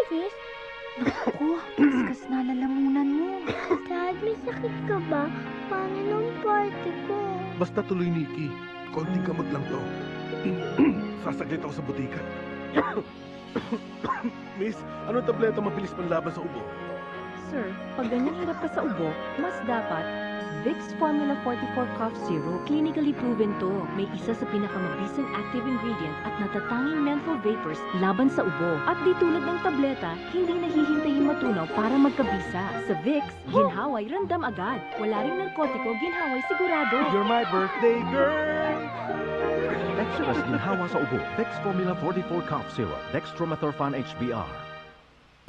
Sis? Naku, kaskas na lalamunan mo. Dad, may sakit ka ba? Paano nung party ko? Basta tuloy, Nikki. Konting kamot lang to. Sasaglit ako sa butika. Miss, anong tableta mabilis panlaban sa ubo? Sir, pag ganyan hirap ka sa ubo, mas dapat Vicks Formula 44 Cough Zero. Clinically proven to. May isa sa pinakamabisang active ingredient at natatanging menthol vapors laban sa ubo. At di tulad ng tableta, hindi nahihintayin matunaw para magkabisa. Sa Vicks, ginhaway, ramdam agad. Wala ring narkotiko, ginhaway sigurado. You're my birthday girl! Extras ginhawa sa ubo. Vicks Formula 44 Cough Syrup. Dextromethorphan HBr.